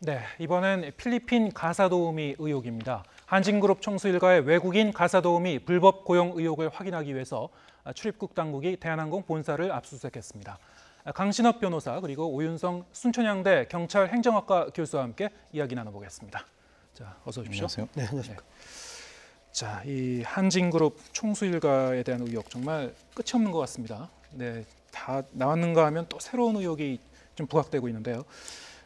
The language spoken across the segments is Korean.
네, 이번엔 필리핀 가사도우미 의혹입니다. 한진그룹 총수 일가의 외국인 가사도우미 불법 고용 의혹을 확인하기 위해서 출입국 당국이 대한항공 본사를 압수수색했습니다. 강신업 변호사 그리고 오윤성 순천향대 경찰 행정학과 교수와 함께 이야기 나눠보겠습니다. 자, 어서 오십시오. 안녕하세요. 네, 안녕하십니까. 자, 이 한진그룹 총수 일가에 대한 의혹 정말 끝이 없는 것 같습니다. 네, 다 나왔는가 하면 또 새로운 의혹이 좀 부각되고 있는데요.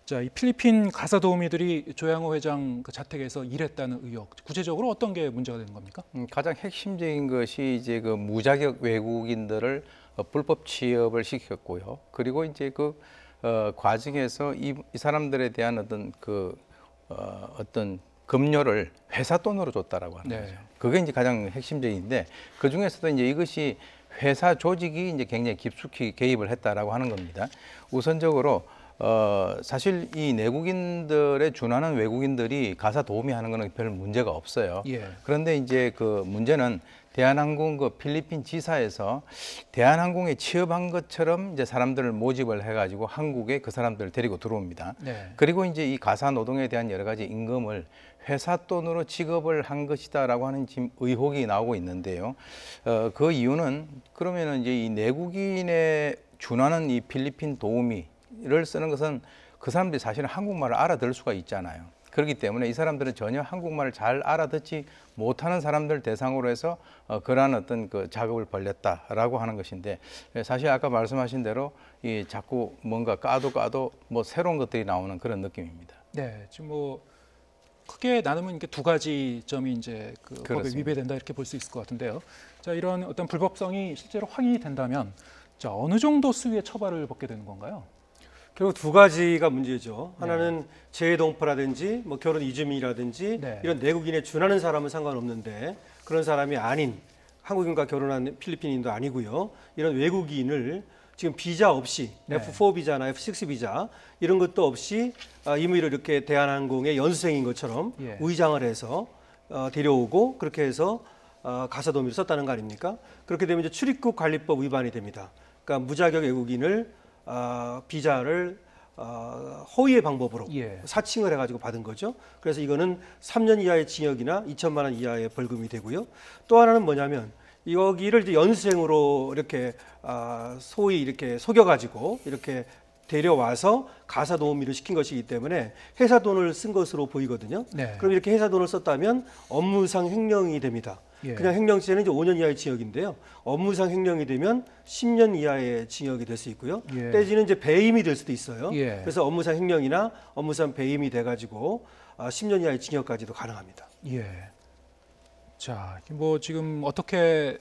자, 이 필리핀 가사도우미들이 조양호 회장 그 자택에서 일했다는 의혹, 구체적으로 어떤 게 문제가 되는 겁니까? 가장 핵심적인 것이 이제 그 무자격 외국인들을 불법 취업을 시켰고요. 그리고 이제 그 과정에서 이 사람들에 대한 어떤 급료를 회사 돈으로 줬다라고 하는 거죠. 그게 이제 가장 핵심적인데 그 중에서도 이제 이것이 회사 조직이 이제 굉장히 깊숙이 개입을 했다라고 하는 겁니다. 우선적으로 사실 이 내국인들에 준하는 외국인들이 가사 도우미 하는 거는 별 문제가 없어요. 예. 그런데 이제 그 문제는 대한항공 그 필리핀 지사에서 대한항공에 취업한 것처럼 이제 사람들을 모집을 해가지고 한국에 그 사람들을 데리고 들어옵니다. 네. 그리고 이제 이 가사 노동에 대한 여러 가지 임금을 회사 돈으로 지급을 한 것이다라고 하는 지금 의혹이 나오고 있는데요. 그 이유는 그러면은 이제 이 내국인에 준하는 이 필리핀 도우미를 쓰는 것은 그 사람들이 사실은 한국말을 알아들 수가 있잖아요. 그렇기 때문에 이 사람들은 전혀 한국말을 잘 알아듣지 못하는 사람들 대상으로 해서 그러한 어떤 그 작업을 벌였다라고 하는 것인데, 사실 아까 말씀하신 대로 이 자꾸 뭔가 까도 뭐 새로운 것들이 나오는 그런 느낌입니다. 네, 지금 뭐 크게 나누면 이렇게 두 가지 점이 이제 그 법에 위배된다 이렇게 볼 수 있을 것 같은데요. 자, 이런 어떤 불법성이 실제로 확인이 된다면, 자, 어느 정도 수위의 처벌을 받게 되는 건가요? 결국 두 가지가 문제죠. 하나는 재외동포라든지 뭐 결혼 이주민이라든지 이런 내국인에 준하는 사람은 상관없는데 그런 사람이 아닌 한국인과 결혼한 필리핀인도 아니고요. 이런 외국인을 지금 비자 없이 F4 비자나 F6 비자 이런 것도 없이 임의로 이렇게 대한항공의 연수생인 것처럼 위장을 해서 데려오고 그렇게 해서 가사도우미를 썼다는 거 아닙니까? 그렇게 되면 이제 출입국 관리법 위반이 됩니다. 그러니까 무자격 외국인을 비자를 허위의 방법으로 사칭을 해가지고 받은 거죠. 그래서 이거는 3년 이하의 징역이나 2천만 원 이하의 벌금이 되고요. 또 하나는 뭐냐면 여기를 이제 연수생으로 이렇게 소위 이렇게 속여가지고 이렇게 데려와서 가사 도우미를 시킨 것이기 때문에 회사 돈을 쓴 것으로 보이거든요. 그럼 이렇게 회사 돈을 썼다면 업무상 횡령이 됩니다. 그냥 횡령죄는 이제 5년 이하의 징역인데요. 업무상 횡령이 되면 10년 이하의 징역이 될 수 있고요. 떼지는 이제 배임이 될 수도 있어요. 그래서 업무상 횡령이나 업무상 배임이 돼가지고 10년 이하의 징역까지도 가능합니다. 자, 뭐 지금 어떻게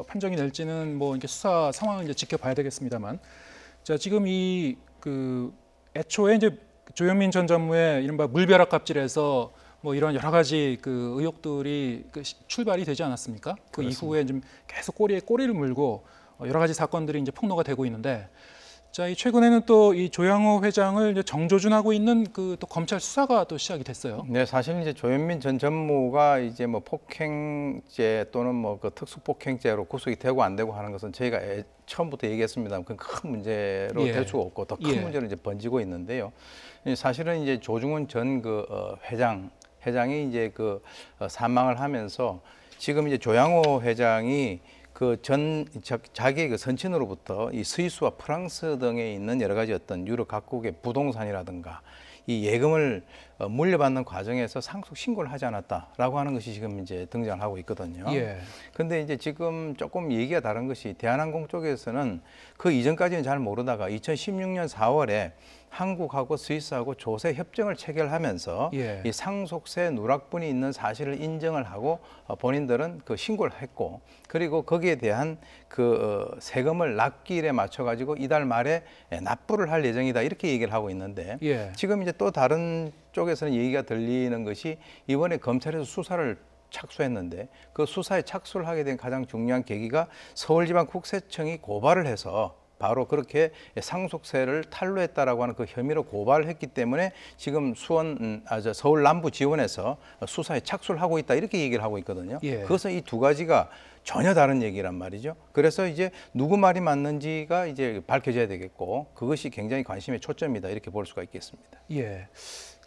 판정이 될지는 뭐 이렇게 수사 상황을 이제 지켜봐야 되겠습니다만, 자, 지금 이 애초에 이제 조현민 전 전무의 이른바 물벼락 갑질에서 뭐 이런 여러 가지 그 의혹들이 출발이 되지 않았습니까? 그 이후에 좀 계속 꼬리에 꼬리를 물고 여러 가지 사건들이 이제 폭로가 되고 있는데, 자, 이 최근에는 또 이 조양호 회장을 이제 정조준하고 있는 그 또 검찰 수사가 또 시작이 됐어요. 네, 사실 이제 조현민 전 전무가 이제 뭐 폭행죄 또는 뭐 그 특수폭행죄로 구속이 되고 안 되고 하는 것은 저희가 처음부터 얘기했습니다. 그 큰 문제로 될 수가 없고 더 큰 문제로 이제 번지고 있는데요. 사실은 이제 조중훈 전 회장이 이제 사망을 하면서 지금 이제 조양호 회장이 자기의 그 선친으로부터 이 스위스와 프랑스 등에 있는 여러 가지 어떤 유럽 각국의 부동산이라든가 이 예금을 물려받는 과정에서 상속 신고를 하지 않았다라고 하는 것이 지금 이제 등장하고 있거든요. 그런데 이제 지금 조금 얘기가 다른 것이 대한항공 쪽에서는 그 이전까지는 잘 모르다가 2016년 4월에 한국하고 스위스하고 조세 협정을 체결하면서 이 상속세 누락분이 있는 사실을 인정을 하고 본인들은 그 신고를 했고, 그리고 거기에 대한 그 세금을 납기일에 맞춰 가지고 이달 말에 납부를 할 예정이다 이렇게 얘기를 하고 있는데, 지금 이제 또 다른 쪽에서는 얘기가 들리는 것이 이번에 검찰에서 수사를 착수했는데 그 수사에 착수를 하게 된 가장 중요한 계기가 서울지방국세청이 고발을 해서 바로 그렇게 상속세를 탈루했다라고 하는 그 혐의로 고발을 했기 때문에 지금 서울 남부지원에서 수사에 착수를 하고 있다 이렇게 얘기를 하고 있거든요. 그것은 이 두 가지가 전혀 다른 얘기란 말이죠. 그래서 이제 누구 말이 맞는지가 이제 밝혀져야 되겠고 그것이 굉장히 관심의 초점이다 이렇게 볼 수가 있겠습니다.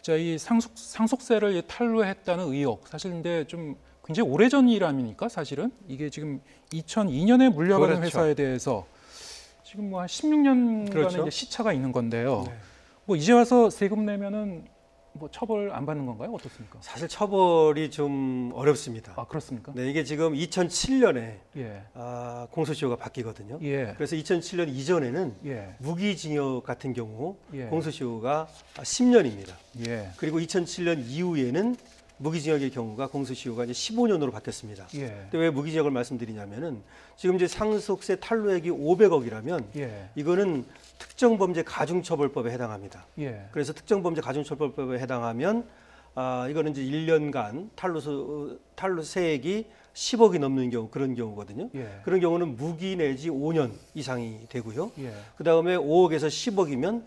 자, 이 상속세를 탈루했다는 의혹, 사실 근데 좀 굉장히 오래전 일 아닙니까? 사실은 이게 지금 2002년에 물려받은 그렇죠. 회사에 대해서 지금 뭐 한 16년간의 그렇죠. 시차가 있는 건데요. 네. 뭐 이제 와서 세금 내면은 뭐 처벌 안 받는 건가요? 어떻습니까? 사실 처벌이 좀 어렵습니다. 아, 그렇습니까? 네, 이게 지금 2007년에 예. 공소시효가 바뀌거든요. 예. 그래서 2007년 이전에는 예. 무기징역 같은 경우 예. 공소시효가 10년입니다. 예. 그리고 2007년 이후에는 무기징역의 경우가 공소시효가 이제 15년으로 바뀌었습니다. 예. 근데 왜 무기징역을 말씀드리냐면은 지금 이제 상속세 탈루액이 500억이라면 예. 이거는 특정범죄 가중처벌법에 해당합니다. 예. 그래서 특정범죄 가중처벌법에 해당하면 이거는 이제 1년간 탈루세액이 10억이 넘는 경우 그런 경우거든요. 예. 그런 경우는 무기 내지 5년 이상이 되고요. 예. 그다음에 5억에서 10억이면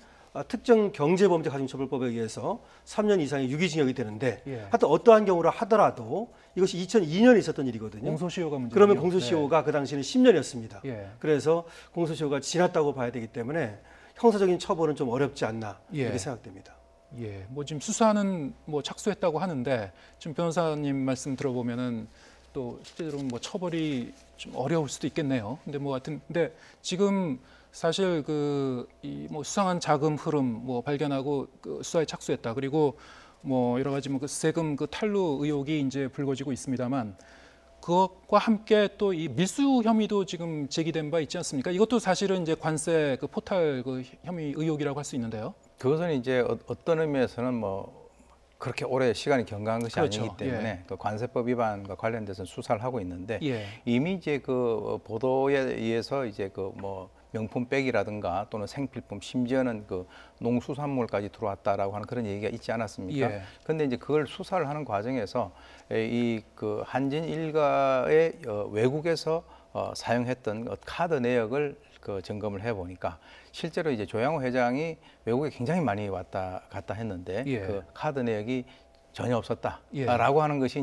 특정 경제범죄 가중처벌법에 의해서 3년 이상의 유기징역이 되는데 예. 하여튼 어떠한 경우라 하더라도 이것이 2002년에 있었던 일이거든요. 공소시효가 문제. 그러면 공소시효가 그 당시에는 10년이었습니다. 예. 그래서 공소시효가 지났다고 봐야 되기 때문에 형사적인 처벌은 좀 어렵지 않나 예. 이렇게 생각됩니다. 예, 뭐 지금 수사는 뭐 착수했다고 하는데 지금 변호사님 말씀 들어보면은 또 실제로는 뭐 처벌이 좀 어려울 수도 있겠네요. 근데 뭐 하여튼 근데 지금 사실 그 이 뭐 수상한 자금 흐름 뭐 발견하고 그 수사에 착수했다. 그리고 뭐 여러 가지 뭐 그 세금 그 탈루 의혹이 이제 불거지고 있습니다만 그것과 함께 또 이 밀수 혐의도 지금 제기된 바 있지 않습니까? 이것도 사실은 이제 관세 그 포탈 그 혐의 의혹이라고 할 수 있는데요. 그것은 이제 어떤 의미에서는 뭐 그렇게 오래 시간이 경과한 것이 그렇죠. 아니기 때문에 예. 그 관세법 위반과 관련돼서 수사를 하고 있는데 예. 이미 이제 그 보도에 의해서 이제 그 뭐 명품백이라든가 또는 생필품 심지어는 그 농수산물까지 들어왔다라고 하는 그런 얘기가 있지 않았습니까? 예. 그런데 이제 그걸 수사를 하는 과정에서 이 그 한진 일가의 외국에서 사용했던 카드 내역을 그 점검을 해 보니까 실제로 이제 조양호 회장이 외국에 굉장히 많이 왔다 갔다 했는데 예. 그 카드 내역이 전혀 없었다라고 예. 하는 것이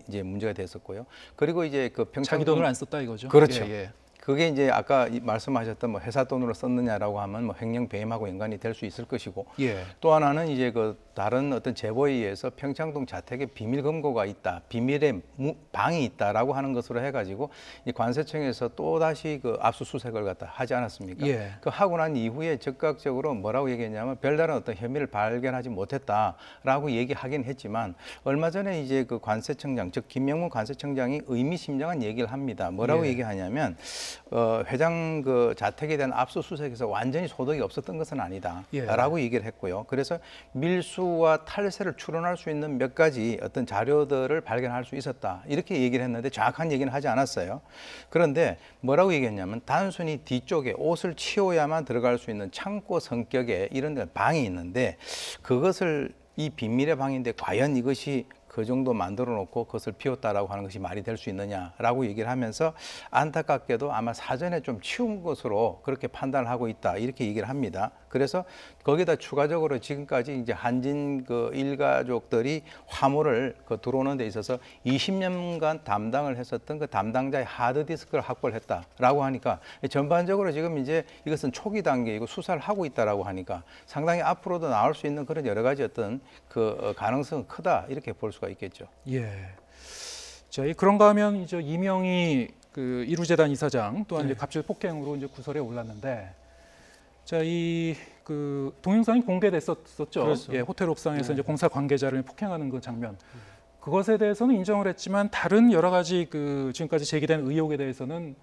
이제 문제가 됐었고요. 그리고 이제 그 자기 돈을 안 썼다 이거죠. 그렇죠. 예, 예. 그게 이제 아까 말씀하셨던 뭐 회사 돈으로 썼느냐라고 하면 뭐 횡령 배임하고 연관이 될 수 있을 것이고 예. 또 하나는 이제 그 다른 어떤 제보에 의해서 평창동 자택에 비밀 금고가 있다, 비밀의 방이 있다라고 하는 것으로 해가지고 이 관세청에서 또 다시 그 압수수색을 갖다 하지 않았습니까? 예. 그 하고 난 이후에 즉각적으로 뭐라고 얘기했냐면 별다른 어떤 혐의를 발견하지 못했다라고 얘기하긴 했지만 얼마 전에 이제 그 관세청장 즉 김명문 관세청장이 의미심장한 얘기를 합니다. 뭐라고 예. 얘기하냐면 회장 그 자택에 대한 압수수색에서 완전히 소득이 없었던 것은 아니다라고 얘기를 했고요. 그래서 밀수와 탈세를 추론할 수 있는 몇 가지 어떤 자료들을 발견할 수 있었다 이렇게 얘기를 했는데 정확한 얘기는 하지 않았어요. 그런데 뭐라고 얘기했냐면 단순히 뒤쪽에 옷을 치워야만 들어갈 수 있는 창고 성격의 이런 데 방이 있는데 그것을 이 비밀의 방인데 과연 이것이 그 정도 만들어 놓고 그것을 비웠다라고 하는 것이 말이 될 수 있느냐라고 얘기를 하면서 안타깝게도 아마 사전에 좀 치운 것으로 그렇게 판단을 하고 있다 이렇게 얘기를 합니다. 그래서 거기다 추가적으로 지금까지 이제 한진 그 일가족들이 화물을 그 들어오는 데 있어서 20년간 담당을 했었던 그 담당자의 하드디스크를 확보를 했다라고 하니까 전반적으로 지금 이제 이것은 초기 단계이고 수사를 하고 있다라고 하니까 상당히 앞으로도 나올 수 있는 그런 여러 가지 어떤 그 가능성은 크다 이렇게 볼 수가 있겠죠. 예. 자, 그런가 하면 이제 이명희 그 이루재단 이사장 또한 이제 갑질 폭행으로 이제 구설에 올랐는데, 자, 이 그 동영상이 공개됐었죠. 그렇죠. 예, 호텔 옥상에서 이제 공사 관계자를 폭행하는 그 장면. 그것에 대해서는 인정을 했지만 다른 여러 가지 그 지금까지 제기된 의혹에 대해서는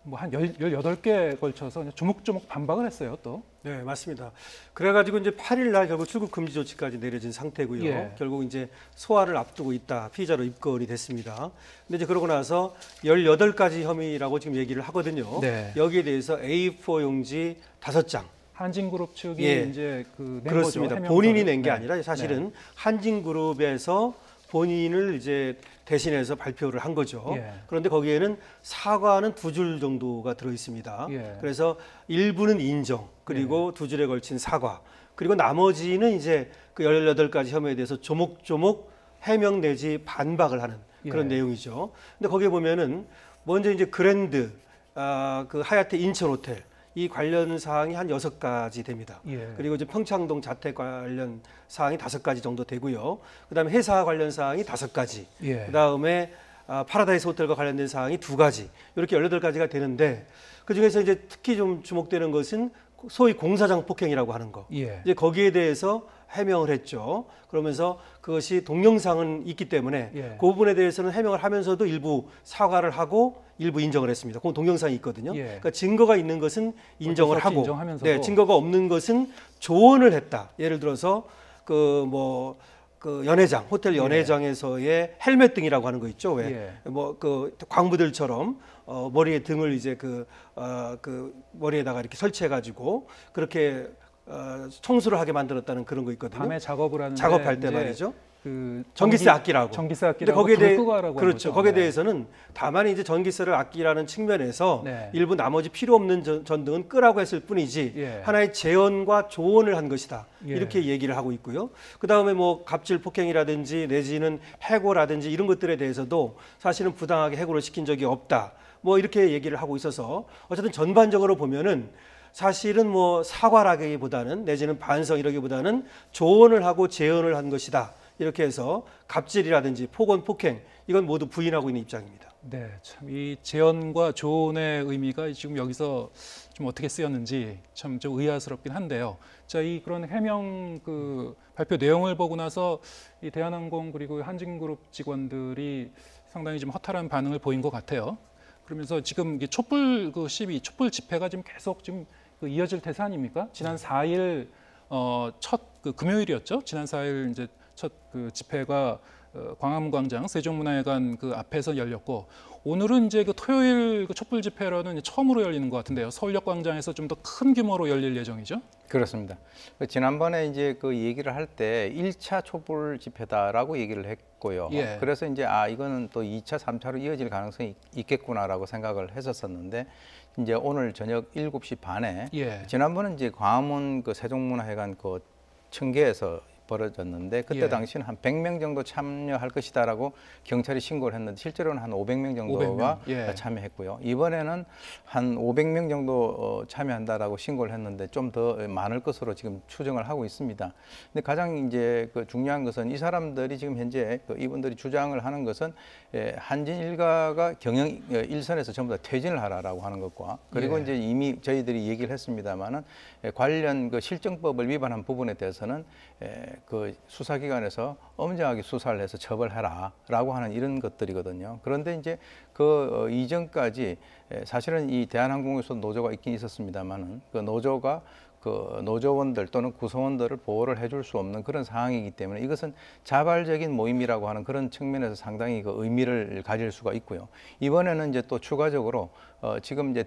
뭐 한 18개에 걸쳐서 조목조목 반박을 했어요, 또. 네, 맞습니다. 그래가지고 이제 8일 날 결국 출국 금지 조치까지 내려진 상태고요. 예. 결국 이제 소화를 앞두고 있다. 피의자로 입건이 됐습니다. 근데 이제 그러고 나서 18가지 혐의라고 지금 얘기를 하거든요. 네. 여기에 대해서 A4 용지 5장. 한진그룹 측이 예. 이제 그 낸 그렇습니다. 거죠, 본인이 해명서를. 낸 게 네. 아니라 사실은 한진그룹에서 본인을 이제 대신해서 발표를 한 거죠. 예. 그런데 거기에는 사과는 2줄 정도가 들어 있습니다. 예. 그래서 일부는 인정, 그리고 2줄에 걸친 사과, 그리고 나머지는 이제 그 18가지 혐의에 대해서 조목조목 해명 내지 반박을 하는 그런 예. 내용이죠. 근데 거기에 보면은 먼저 이제 그랜드, 그 하얏트 인천 호텔 이 관련 사항이 한 6가지 됩니다. 예. 그리고 이제 평창동 자택 관련 사항이 5가지 정도 되고요. 그다음에 회사 관련 사항이 5가지. 예. 그다음에 파라다이스 호텔과 관련된 사항이 2가지. 이렇게 18가지가 되는데 그중에서 이제 특히 좀 주목되는 것은 소위 공사장 폭행이라고 하는 거. 예. 이제 거기에 대해서 해명을 했죠. 그러면서 그것이 동영상은 있기 때문에 예. 그 부분에 대해서는 해명을 하면서도 일부 사과를 하고 일부 인정을 했습니다. 그건 동영상이 있거든요. 예. 그러니까 증거가 있는 것은 인정을 하고, 인정하면서도. 네, 증거가 없는 것은 조언을 했다. 예를 들어서 그 연회장, 호텔 연회장에서의 헬멧 등이라고 하는 거 있죠. 왜? 뭐 그 광부들처럼 머리에 등을 이제 그 머리에다가 이렇게 설치해가지고 그렇게 청소를 하게 만들었다는 그런 거 있거든요. 밤에 작업을 하는데 작업할 때 말이죠. 그 전기세 아끼라고. 전기세 근데 아끼라고 거기에 대해 끄고 하라고 한 그렇죠. 거죠. 거기에 네. 대해서는 다만 이제 전기세를 아끼라는 측면에서 네. 일부 나머지 필요 없는 전등은 끄라고 했을 뿐이지 예. 하나의 제언과 조언을 한 것이다. 예. 이렇게 얘기를 하고 있고요. 그다음에 뭐 갑질 폭행이라든지 내지는 해고라든지 이런 것들에 대해서도 사실은 부당하게 해고를 시킨 적이 없다. 뭐 이렇게 얘기를 하고 있어서 어쨌든 전반적으로 보면은 사실은 뭐 사과라기보다는 내지는 반성이라기보다는 조언을 하고 제언을 한 것이다. 이렇게 해서 갑질이라든지 폭언, 폭행 이건 모두 부인하고 있는 입장입니다. 네, 참 이 제언과 조언의 의미가 지금 여기서 좀 어떻게 쓰였는지 참 좀 의아스럽긴 한데요. 자, 이 그런 해명 그 발표 내용을 보고 나서 이 대한항공 그리고 한진그룹 직원들이 상당히 좀 허탈한 반응을 보인 것 같아요. 그러면서 지금 이게 촛불 그 시위, 촛불 집회가 지금 계속 지금 그 이어질 태세 아닙니까? 지난 4일 첫 그 금요일이었죠. 지난 4일 이제 첫 그 집회가 광화문광장 세종문화회관 그 앞에서 열렸고 오늘은 이제 그 토요일 그 촛불 집회로는 처음으로 열리는 것 같은데요. 서울역광장에서 좀 더 큰 규모로 열릴 예정이죠. 그렇습니다. 지난번에 이제 그 얘기를 할 때 1차 촛불 집회다라고 얘기를 했고요. 예. 그래서 이제 이거는 또 2차, 3차로 이어질 가능성이 있겠구나라고 생각을 했었었는데 이제 오늘 저녁 7시 반에 예. 지난번은 이제 광화문 그 세종문화회관 그 층계에서 벌어졌는데 그때 예. 당시는 한 100명 정도 참여할 것이다라고 경찰이 신고를 했는데 실제로는 한 500명 정도가 500명. 예. 참여했고요. 이번에는 한 500명 정도 참여한다라고 신고를 했는데 좀 더 많을 것으로 지금 추정을 하고 있습니다. 근데 가장 이제 그 중요한 것은 이 사람들이 지금 현재 이분들이 주장을 하는 것은 한진 일가가 경영 일선에서 전부 다 퇴진을 하라라고 하는 것과 그리고 예. 이제 이미 저희들이 얘기를 했습니다마는 관련 그 실정법을 위반한 부분에 대해서는 그 수사기관에서 엄정하게 수사를 해서 처벌해라라고 하는 이런 것들이거든요. 그런데 이제 그 이전까지 사실은 이 대한항공에서 노조가 있긴 있었습니다만은 그 노조가 그 노조원들 또는 구성원들을 보호를 해줄 수 없는 그런 상황이기 때문에 이것은 자발적인 모임이라고 하는 그런 측면에서 상당히 그 의미를 가질 수가 있고요. 이번에는 이제 또 추가적으로 지금 이제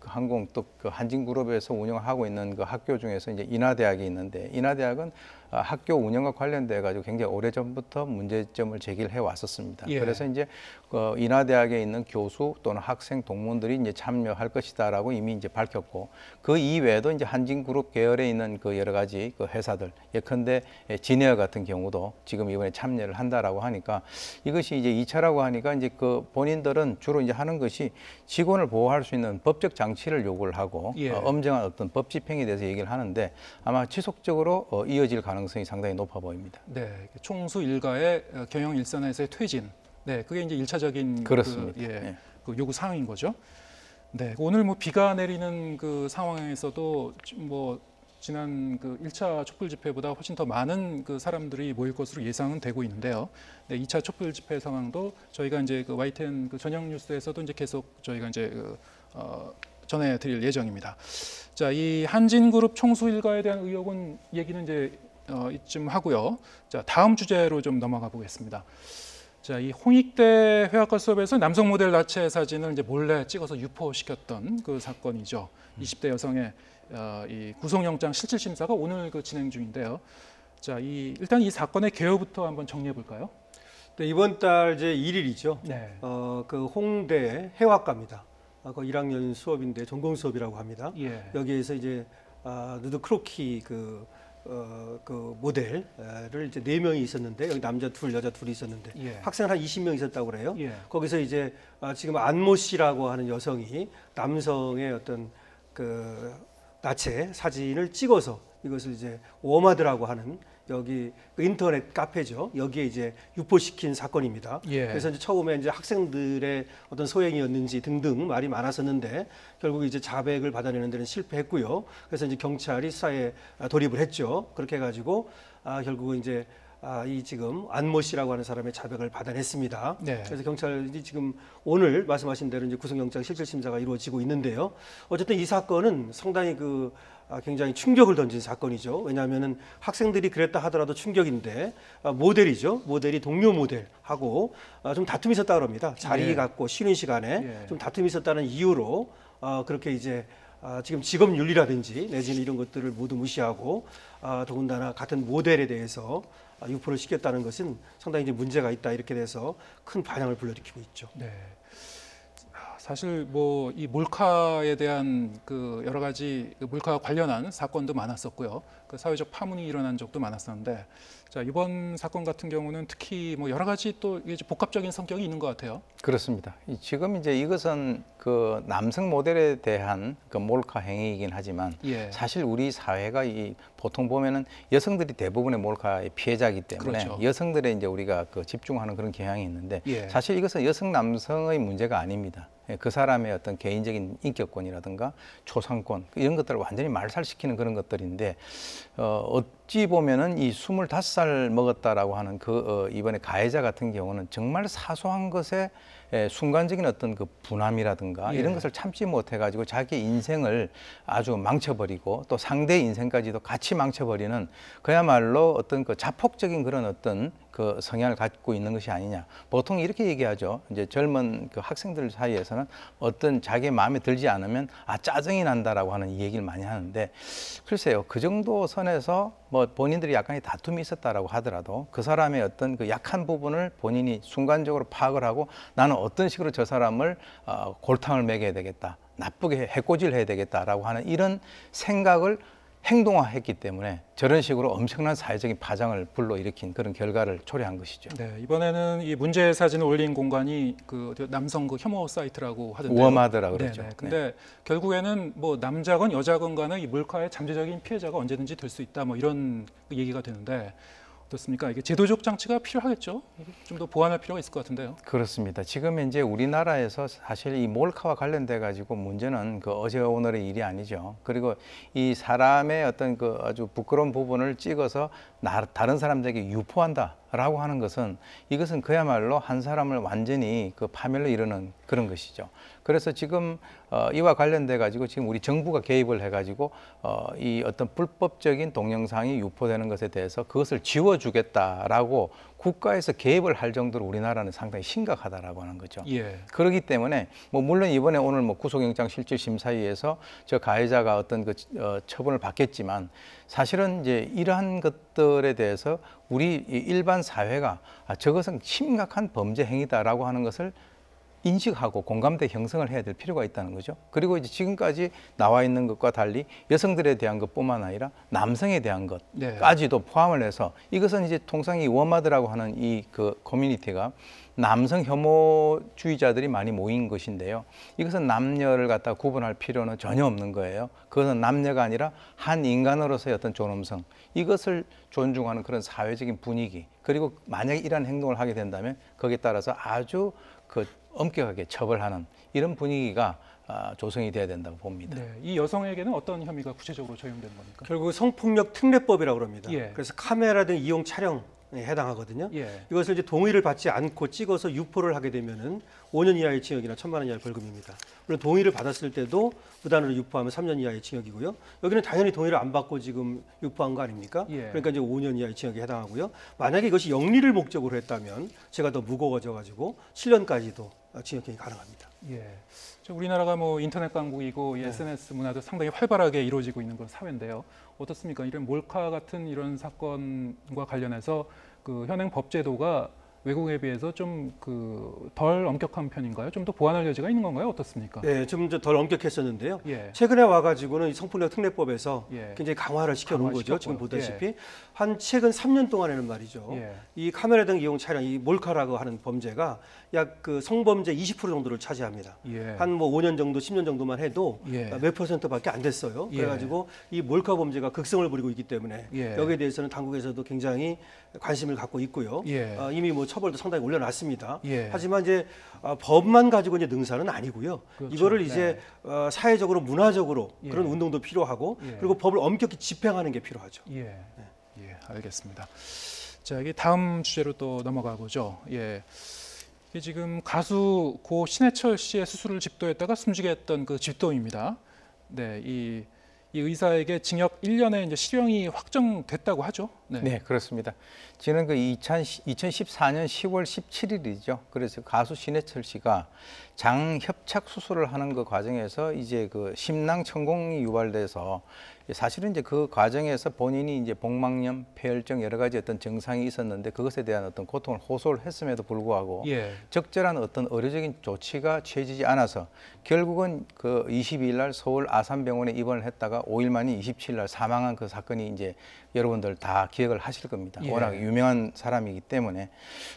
항공 또 그 한진그룹에서 운영하고 있는 그 학교 중에서 이제 인하대학이 있는데 인하대학은 학교 운영과 관련돼 가지고 굉장히 오래 전부터 문제점을 제기를 해 왔었습니다. 예. 그래서 이제 인하대학에 있는 교수 또는 학생 동문들이 이제 참여할 것이다라고 이미 이제 밝혔고 그 이외에도 이제 한진그룹 계열에 있는 그 여러 가지 그 회사들 예컨대 진에어 같은 경우도 지금 이번에 참여를 한다라고 하니까 이것이 이제 2차라고 하니까 이제 그 본인들은 주로 이제 하는 것이 직원을 보호할 수 있는 법적 장치를 요구를 하고 예. 엄정한 어떤 법 집행에 대해서 얘기를 하는데 아마 지속적으로 이어질 가능성이 상당히 높아 보입니다. 네, 총수 일가의 경영 일선에서의 퇴진. 네, 그게 이제 1차적인 그렇습니다. 그 요구 사항인 거죠. 네, 오늘 뭐 비가 내리는 그 상황에서도 뭐 지난 그 1차 촛불 집회보다 훨씬 더 많은 그 사람들이 모일 것으로 예상은 되고 있는데요. 네, 2차 촛불 집회 상황도 저희가 이제 그 YTN 그 저녁 뉴스에서도 이제 계속 저희가 이제 전해드릴 예정입니다. 자, 이 한진그룹 총수 일가에 대한 의혹은 얘기는 이제 이쯤 하고요. 자, 다음 주제로 좀 넘어가 보겠습니다. 자, 이 홍익대 회화과 수업에서 남성 모델 나체 사진을 이제 몰래 찍어서 유포시켰던 그 사건이죠. 20대 여성의 이 구속영장 실질 심사가 오늘 그 진행 중인데요. 자, 일단 이 사건의 개요부터 한번 정리해 볼까요? 네, 이번 달 이제 1일이죠. 네. 그 홍대 해화과입니다. 그 1학년 수업인데 전공 수업이라고 합니다. 예. 여기에서 이제 누드 크로키 그 그 모델을 이제 4명이 있었는데 여기 남자 둘, 여자 둘이 있었는데 예. 학생 한 20명 있었다고 그래요. 예. 거기서 이제 지금 안모 씨라고 하는 여성이 남성의 어떤 그 나체 사진을 찍어서 이것을 이제 워마드라고 하는 여기 그 인터넷 카페죠. 여기에 이제 유포시킨 사건입니다. 예. 그래서 이제 처음에 이제 학생들의 어떤 소행이었는지 등등 말이 많았었는데 결국 이제 자백을 받아내는 데는 실패했고요. 그래서 이제 경찰이 수사에 돌입을 했죠. 그렇게 해가지고 결국은 이제 이 지금 안모 씨라고 하는 사람의 자백을 받아냈습니다. 네. 그래서 경찰이 지금 오늘 말씀하신 대로 이제 구속영장 실질심사가 이루어지고 있는데요. 어쨌든 이 사건은 상당히 굉장히 충격을 던진 사건이죠. 왜냐하면은 학생들이 그랬다 하더라도 충격인데 모델이죠. 모델이 동료 모델하고 좀 다툼이 있었다 그럽니다. 자리 예. 갖고 쉬는 시간에 예. 좀 다툼이 있었다는 이유로 그렇게 이제 지금 직업 윤리라든지 내지는 이런 것들을 모두 무시하고 더군다나 같은 모델에 대해서 유포를 시켰다는 것은 상당히 이제 문제가 있다 이렇게 돼서 큰 반향을 불러일으키고 있죠. 네. 사실 뭐 이 몰카에 대한 그 여러 가지 그 몰카와 관련한 사건도 많았었고요. 그 사회적 파문이 일어난 적도 많았었는데, 자 이번 사건 같은 경우는 특히 뭐 여러 가지 또 이게 복합적인 성격이 있는 것 같아요. 그렇습니다. 지금 이제 이것은 그 남성 모델에 대한 그 몰카 행위이긴 하지만 예. 사실 우리 사회가 이 보통 보면은 여성들이 대부분의 몰카의 피해자이기 때문에 그렇죠. 여성들의 이제 우리가 그 집중하는 그런 경향이 있는데 예. 사실 이것은 여성 남성의 문제가 아닙니다. 그 사람의 어떤 개인적인 인격권이라든가 초상권 이런 것들을 완전히 말살시키는 그런 것들인데 어찌 보면은 이 25살 먹었다라고 하는 이번에 가해자 같은 경우는 정말 사소한 것에 순간적인 어떤 그 분함이라든가 예. 이런 것을 참지 못해가지고 자기 인생을 아주 망쳐버리고 또 상대의 인생까지도 같이 망쳐버리는 그야말로 어떤 그 자폭적인 그런 어떤 그 성향을 갖고 있는 것이 아니냐. 보통 이렇게 얘기하죠. 이제 젊은 그 학생들 사이에서는 어떤 자기의 마음에 들지 않으면 짜증이 난다라고 하는 이 얘기를 많이 하는데 글쎄요. 그 정도 선에서 뭐 본인들이 약간의 다툼이 있었다라고 하더라도 그 사람의 어떤 그 약한 부분을 본인이 순간적으로 파악을 하고 나는 어떤 식으로 저 사람을 골탕을 먹여야 되겠다. 나쁘게 해코지를 해야 되겠다라고 하는 이런 생각을 행동화했기 때문에 저런 식으로 엄청난 사회적인 파장을 불러일으킨 그런 결과를 초래한 것이죠. 네, 이번에는 이 문제 사진을 올린 공간이 그 남성 그 혐오 사이트라고 하던데요. 워마드라 그러죠. 네네. 근데 결국에는 뭐 남자건 여자건 간에 이 몰카의 잠재적인 피해자가 언제든지 될 수 있다 뭐 이런 얘기가 되는데 어떻습니까? 이게 제도적 장치가 필요하겠죠? 좀 더 보완할 필요가 있을 것 같은데요. 그렇습니다. 지금 이제 우리나라에서 사실 이 몰카와 관련돼 가지고 문제는 그 어제 오늘의 일이 아니죠. 그리고 이 사람의 어떤 그 아주 부끄러운 부분을 찍어서 다른 사람들에게 유포한다라고 하는 것은 이것은 그야말로 한 사람을 완전히 그 파멸로 이르는 그런 것이죠. 그래서 지금 이와 관련돼 가지고 지금 우리 정부가 개입을 해 가지고 이 어떤 불법적인 동영상이 유포되는 것에 대해서 그것을 지워주겠다라고 국가에서 개입을 할 정도로 우리나라는 상당히 심각하다라고 하는 거죠. 예. 그렇기 때문에 뭐 물론 이번에 오늘 뭐 구속영장 실질심사위에서 저 가해자가 어떤 그 처분을 받겠지만 사실은 이제 이러한 것들에 대해서 우리 일반 사회가 저것은 심각한 범죄 행위다라고 하는 것을 인식하고 공감대 형성을 해야 될 필요가 있다는 거죠. 그리고 이제 지금까지 나와 있는 것과 달리 여성들에 대한 것뿐만 아니라 남성에 대한 것까지도 포함을 해서 이것은 이제 통상 이 워마드라고 하는 이 그 커뮤니티가 남성 혐오주의자들이 많이 모인 것인데요. 이것은 남녀를 갖다 구분할 필요는 전혀 없는 거예요. 그것은 남녀가 아니라 한 인간으로서의 어떤 존엄성, 이것을 존중하는 그런 사회적인 분위기, 그리고 만약에 이러한 행동을 하게 된다면 거기에 따라서 아주 그 엄격하게 처벌하는 이런 분위기가 조성이 돼야 된다고 봅니다. 네, 이 여성에게는 어떤 혐의가 구체적으로 적용되는 겁니까? 결국 성폭력 특례법이라고 합니다. 예. 그래서 카메라 등 이용 촬영에 해당하거든요. 예. 이것을 이제 동의를 받지 않고 찍어서 유포를 하게 되면은 5년 이하의 징역이나 1,000만 원 이하의 벌금입니다. 물론 동의를 받았을 때도 무단으로 유포하면 3년 이하의 징역이고요. 여기는 당연히 동의를 안 받고 지금 유포한 거 아닙니까? 예. 그러니까 이제 5년 이하의 징역에 해당하고요. 만약에 이것이 영리를 목적으로 했다면 제가 더 무거워져 가지고 7년까지도 징역형이 가능합니다. 예. 우리나라가 뭐 인터넷 강국이고 이 SNS 문화도 상당히 활발하게 이루어지고 있는 그런 사회인데요. 어떻습니까? 이런 몰카 같은 이런 사건과 관련해서 그 현행 법 제도가 외국에 비해서 좀 그 덜 엄격한 편인가요? 좀 더 보완할 여지가 있는 건가요? 어떻습니까? 네, 좀 덜 엄격했었는데요. 예. 최근에 와가지고는 이 성폭력 특례법에서 예. 굉장히 강화를 시켜놓은 거죠. 강화시켰고요. 지금 보다시피 한 최근 3년 동안에는 말이죠. 예. 이 카메라 등 이용 차량, 이 몰카라고 하는 범죄가 약 그 성범죄 20% 정도를 차지합니다. 예. 한 뭐 5년 정도, 10년 정도만 해도 예. 몇 %밖에 안 됐어요. 예. 그래가지고 이 몰카 범죄가 극성을 부리고 있기 때문에 예. 여기에 대해서는 당국에서도 굉장히 관심을 갖고 있고요. 예. 이미 뭐 처벌도 상당히 올려놨습니다. 예. 하지만 이제 법만 가지고 이제 능사는 아니고요. 그렇죠. 이거를 이제 사회적으로 문화적으로 예. 그런 운동도 필요하고 예. 그리고 법을 엄격히 집행하는 게 필요하죠. 예. 예, 알겠습니다. 자, 이게 다음 주제로 또 넘어가 보죠. 예. 이게 지금 가수 고 신해철 씨의 수술을 집도했다가 숨지게 했던 그 집도입니다. 네, 이 의사에게 징역 1년의 이제 실형이 확정됐다고 하죠. 네, 그렇습니다. 지금 그 2014년 10월 17일이죠. 그래서 가수 신해철 씨가 장 협착 수술을 하는 그 과정에서 이제 그 심낭 천공이 유발돼서 사실은 이제 그 과정에서 본인이 이제 복막염, 폐혈증 여러 가지 어떤 증상이 있었는데 그것에 대한 어떤 고통을 호소를 했음에도 불구하고 예. 적절한 어떤 의료적인 조치가 취해지지 않아서 결국은 그 22일 날 서울 아산병원에 입원을 했다가 5일 만인 27일 날 사망한 그 사건이 이제 여러분들 다 기억을 하실 겁니다. 예. 워낙 유명한 사람이기 때문에.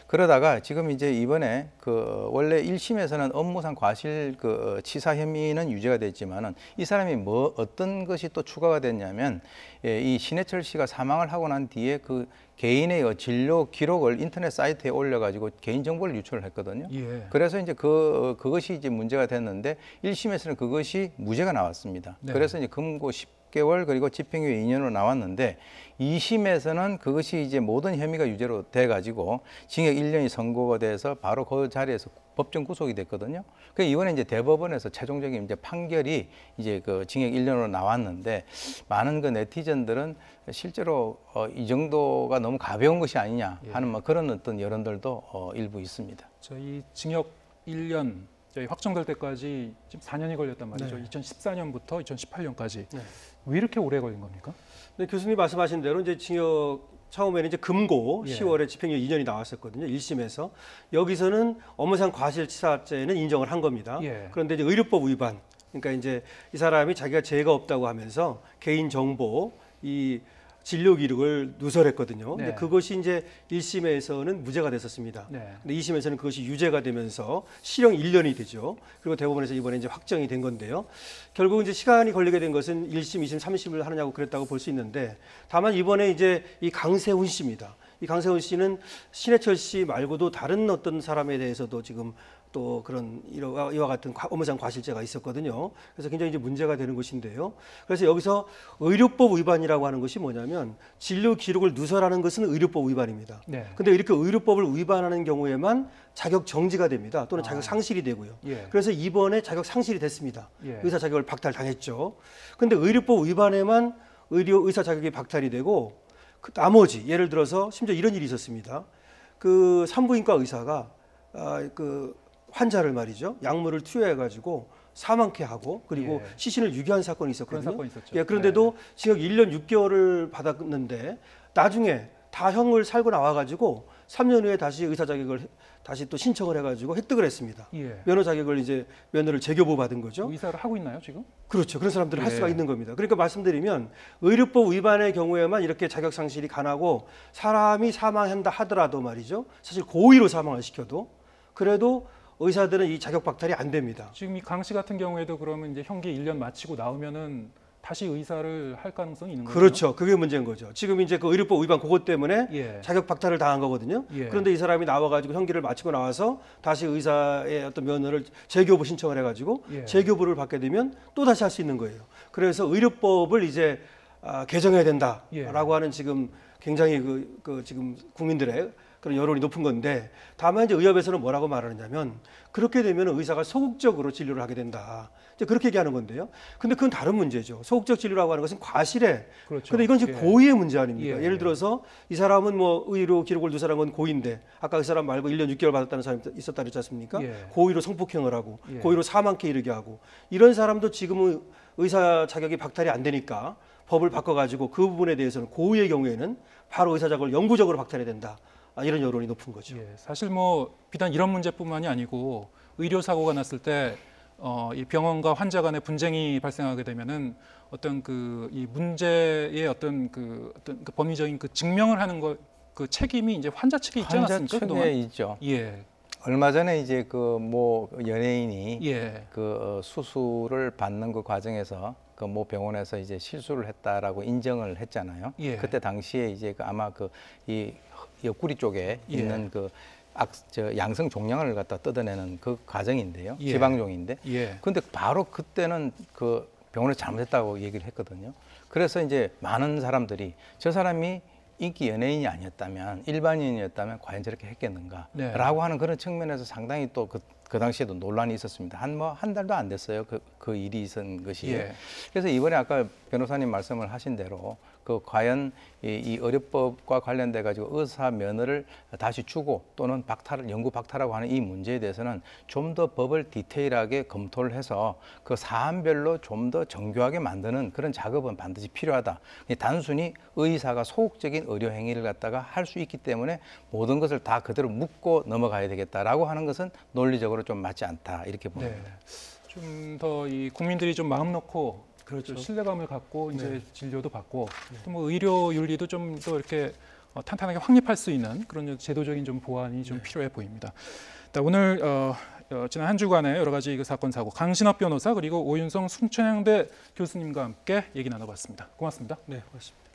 그러다가 지금 이제 이번에 그 원래 1심에서는 업무상 과실 그 치사 혐의는 유죄가 됐지만은 이 사람이 뭐 어떤 것이 또 추가가 됐냐면 이 신해철 씨가 사망을 하고 난 뒤에 그 개인의 진료 기록을 인터넷 사이트에 올려가지고 개인 정보를 유출을 했거든요. 예. 그래서 이제 그것이 이제 문제가 됐는데 1심에서는 그것이 무죄가 나왔습니다. 네. 그래서 이제 금고 10개월 그리고 집행유예 2년으로 나왔는데 2심에서는 그것이 이제 모든 혐의가 유죄로 돼가지고 징역 1년이 선고가 돼서 바로 그 자리에서 법정 구속이 됐거든요. 그 이번에 이제 대법원에서 최종적인 이제 판결이 이제 그 징역 1년으로 나왔는데 많은 그 네티즌들은 실제로 이 정도가 너무 가벼운 것이 아니냐 하는 뭐 그런 어떤 여론들도 일부 있습니다. 저희 징역 1년 저희 확정될 때까지 지금 4년이 걸렸단 말이죠. 네. 2014년부터 2018년까지 네. 왜 이렇게 오래 걸린 겁니까? 네, 교수님 말씀하신 대로 이제 징역 처음에는 이제 금고 예. 10월에 집행유예 2년이 나왔었거든요. 1심에서 여기서는 업무상 과실치사죄는 인정을 한 겁니다. 예. 그런데 이제 의료법 위반, 그러니까 이제 이 사람이 자기가 죄가 없다고 하면서 개인 정보 이 진료 기록을 누설했거든요. 네. 근데 그것이 이제 1심에서는 무죄가 됐었습니다. 네. 근데 2심에서는 그것이 유죄가 되면서 실형 1년이 되죠. 그리고 대법원에서 이번에 이제 확정이 된 건데요. 결국 이제 시간이 걸리게 된 것은 1심, 2심, 3심을 하느냐고 그랬다고 볼 수 있는데 다만 이번에 이제 이 강세훈 씨입니다. 이 강세훈 씨는 신해철 씨 말고도 다른 어떤 사람에 대해서도 지금 또 그런 이와 같은 업무상 과실죄가 있었거든요. 그래서 굉장히 이제 문제가 되는 것인데요. 그래서 여기서 의료법 위반이라고 하는 것이 뭐냐면 진료 기록을 누설하는 것은 의료법 위반입니다. 네. 근데 이렇게 의료법을 위반하는 경우에만 자격 정지가 됩니다. 또는 자격 상실이 되고요. 예. 그래서 이번에 자격 상실이 됐습니다. 예. 의사 자격을 박탈당했죠. 근데 의료법 위반에만 의사 자격이 박탈이 되고 그 나머지 예를 들어서 심지어 이런 일이 있었습니다. 그 산부인과 의사가 그 환자를 말이죠. 약물을 투여해 가지고 사망케 하고 그리고 예. 시신을 유기한 사건이 있었거든요. 그런 사건이 있었죠. 예, 그런데도 징역 1년 6개월을 받았는데 나중에 다 형을 살고 나와 가지고 3년 후에 다시 의사 자격을 다시 또 신청을 해 가지고 획득을 했습니다. 예. 면허 자격을 이제 면허를 재교부 받은 거죠. 의사를 하고 있나요, 지금? 그렇죠. 그런 사람들은 할 예. 수가 있는 겁니다. 그러니까 말씀드리면 의료법 위반의 경우에만 이렇게 자격 상실이 가능하고 사람이 사망한다 하더라도 말이죠. 사실 고의로 사망을 시켜도 그래도 의사들은 이 자격 박탈이 안 됩니다. 지금 이 강 씨 같은 경우에도 그러면 이제 형기 1년 마치고 나오면은 다시 의사를 할 가능성이 있는 거죠? 그렇죠. 그게 문제인 거죠. 지금 이제 그 의료법 위반 그것 때문에 예. 자격 박탈을 당한 거거든요. 예. 그런데 이 사람이 나와가지고 형기를 마치고 나와서 다시 의사의 어떤 면허를 재교부 신청을 해가지고 예. 재교부를 받게 되면 또 다시 할 수 있는 거예요. 그래서 의료법을 이제 개정해야 된다라고 예. 하는 지금 굉장히 그 지금 국민들의 그런 여론이 높은 건데 다만 이제 의협에서는 뭐라고 말하느냐면 그렇게 되면 의사가 소극적으로 진료를 하게 된다. 이제 그렇게 얘기하는 건데요. 근데 그건 다른 문제죠. 소극적 진료라고 하는 것은 과실에. 그렇죠. 근데 이건 지금 예. 고의의 문제 아닙니까? 예. 예를 들어서 이 사람은 뭐 의료 기록을 누설한 건 고의인데 아까 그 사람 말고 1년 6개월 받았다는 사람이 있었다 그랬지 않습니까? 예. 고의로 성폭행을 하고 예. 고의로 사망케 이르게 하고 이런 사람도 지금은 의사 자격이 박탈이 안 되니까 법을 바꿔가지고 그 부분에 대해서는 고의의 경우에는 바로 의사 자격을 영구적으로 박탈해야 된다. 이런 여론이 높은 거죠. 예, 사실 뭐 비단 이런 문제뿐만이 아니고 의료 사고가 났을 때 이 병원과 환자 간의 분쟁이 발생하게 되면은 어떤 이 문제의 어떤 그 법리적인 그 증명을 하는 그 책임이 이제 환자 측에 있지 환자 않았습니까? 측에 그동안? 있죠. 예, 얼마 전에 이제 그 뭐 연예인이 예, 그 수술을 받는 그 과정에서 그 모 병원에서 이제 실수를 했다라고 인정을 했잖아요. 예. 그때 당시에 이제 그 아마 그 이 옆구리 쪽에 예. 있는 그 양성 종양을 갖다 뜯어내는 그 과정인데요. 예. 지방종인데. 예, 근데 바로 그때는 그 병원에서 잘못했다고 얘기를 했거든요. 그래서 이제 많은 사람들이 저 사람이 인기 연예인이 아니었다면 일반인이었다면 과연 저렇게 했겠는가 네. 라고 하는 그런 측면에서 상당히 또 그 당시에도 논란이 있었습니다. 한 달도 안 됐어요. 그 일이 있은 것이. 예. 그래서 이번에 아까 변호사님 말씀을 하신 대로 그 과연 이 의료법과 관련돼 가지고 의사 면허를 다시 주고 또는 영구 박탈하고 하는 이 문제에 대해서는 좀 더 법을 디테일하게 검토를 해서 그 사안별로 좀 더 정교하게 만드는 그런 작업은 반드시 필요하다. 단순히 의사가 소극적인 의료 행위를 갖다가 할 수 있기 때문에 모든 것을 다 그대로 묻고 넘어가야 되겠다라고 하는 것은 논리적으로 좀 맞지 않다 이렇게 봅니다. 네. 좀 더 이 국민들이 좀 마음 놓고 그렇죠. 신뢰감을 갖고 이제 네. 진료도 받고 또 뭐 의료 윤리도 좀 더 이렇게 탄탄하게 확립할 수 있는 그런 제도적인 좀 보완이 좀 필요해 보입니다. 오늘 지난 한 주간의 여러 가지 그 사건 사고 강신업 변호사 그리고 오윤성 순천향대 교수님과 함께 얘기 나눠봤습니다. 고맙습니다. 네, 고맙습니다.